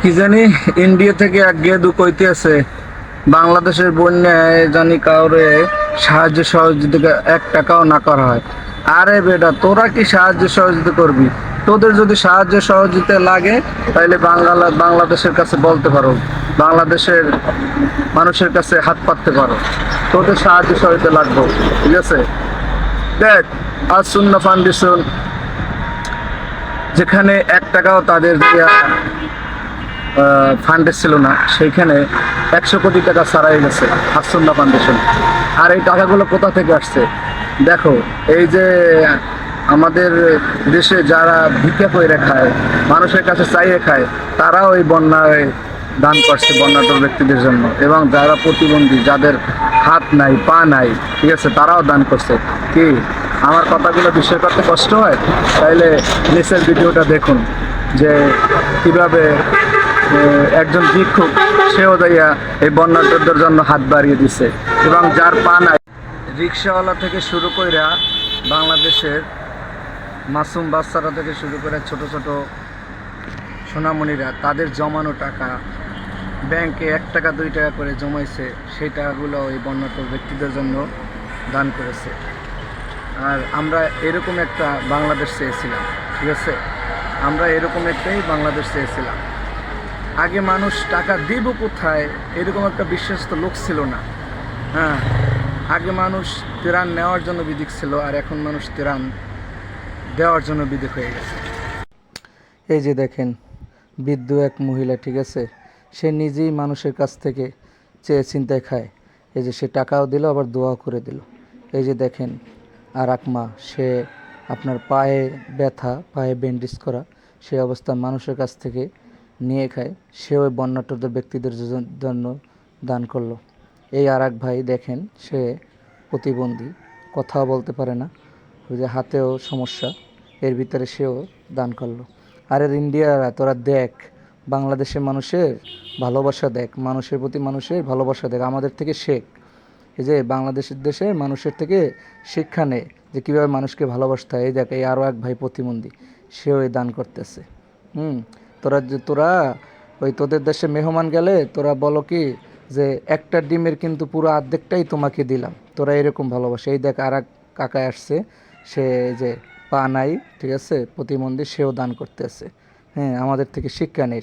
কি জানি ইন্ডিয়া থেকে এক গেদু কইতেছে বাংলাদেশের বন্যায় জানি কাউরে সাহায্য সহযোগিতা 1 টাকাও না করা হয়। আরে বেটা, তোরা কি সাহায্য সহযোগিতা করবি? তোদের যদি সাহায্য সহযোগিতা লাগে তাহলে বাংলাদেশের কাছে বলতে পারো, বাংলাদেশের মানুষের কাছে হাত পাততে পারো, তোদের সাহায্য সহযোগিতা লাগবে। ঠিক আছে, দেখ, আজ সুন্নাহ ফাউন্ডেশন যেখানে 1 টাকাও তাদের ফান্ডে ছিল না, সেইখানে 100 কোটি টাকা ছাড়াই গেছে হাসুন্না ফাউন্ডেশন। আর এই টাকাগুলো কোথা থেকে আসছে দেখো। এই যে আমাদের দেশে যারা ভিক্ষা করে খায়, মানুষের কাছে চাইয়ে খায়, তারাও এই বন্যায় দান করছে বন্যার্ত ব্যক্তিদের জন্য। এবং যারা প্রতিবন্ধী, যাদের হাত নাই পা নাই, ঠিক আছে, তারাও দান করছে। কি আমার কথাগুলো বিশ্বাস করতে কষ্ট হয়? তাইলে নিচের ভিডিওটা দেখুন যে কিভাবে একজন ভিক্ষুক সেও যাইয়া এই বন্যার্তদের জন্য হাত বাড়িয়ে দিছে। এবং যার পা নাই, রিক্সাওয়ালা থেকে শুরু করে বাংলাদেশের মাসুম বাচ্চারা থেকে শুরু করে ছোট ছোট সোনামণিরা তাদের জমানো টাকা ব্যাংকে 1 টাকা 2 টাকা করে জমাইছে, সেই টাকাগুলো এই বন্যার্ত ব্যক্তিদের জন্য দান করেছে। আর আমরা এরকম একটা বাংলাদেশ চেয়েছিলাম, ঠিক আছে, আমরা এরকম একটাই বাংলাদেশ চেয়েছিলাম। আগে মানুষ টাকা দিব কোথায় এরকম একটা বিশ্বস্ত লোক ছিল না। হ্যাঁ, আগে মানুষ ত্রাণ নেওয়ার জন্য বিদিক ছিল, আর এখন মানুষ ত্রাণ দেওয়ার জন্য বিদিক হয়ে গেছে। এই যে দেখেন, বৃদ্ধ এক মহিলা, ঠিক আছে, সে নিজেই মানুষের কাছ থেকে চেয়ে চিন্তায় খায়। এই যে সে টাকাও দিল, আবার দোয়াও করে দিল। এই যে দেখেন, আর এক মা, সে আপনার পায়ে ব্যথা, পায়ে ব্যান্ডেজ করা, সেই অবস্থায় মানুষের কাছ থেকে নিয়ে খায়, সে ওই বন্যার্ত ব্যক্তিদের জন্য দান করলো। এই আর এক ভাই দেখেন, সে প্রতিবন্ধী, কথাও বলতে পারে না, ওই যে হাতেও সমস্যা, এর ভিতরে সেও দান করলো। আরে ইন্ডিয়ারা, তোরা দেখ, বাংলাদেশের মানুষের ভালোবাসা দেখ, মানুষের প্রতি মানুষের ভালোবাসা দেখ, আমাদের থেকে শেখ। এই যে বাংলাদেশের দেশে মানুষের থেকে শিক্ষা নেয় যে কীভাবে মানুষকে ভালোবাসতে হয়। এই দেখ, এই আরও এক ভাই প্রতিবন্ধী, সেও এই দান করতেছে। তোরা ওই তোদের দেশে মেহমান গেলে তোরা বলো কি যে একটা ডিমের কিন্তু পুরো অর্ধেকটাই তোমাকে দিলাম, তোরা এরকম ভালোবাসে। এই দেখ, আর এক কাকা আসছে, সে যে পা নাই, ঠিক আছে, প্রতিবন্ধী, সেও দান করতেছে। হ্যাঁ, আমাদের থেকে শিক্ষা নেই।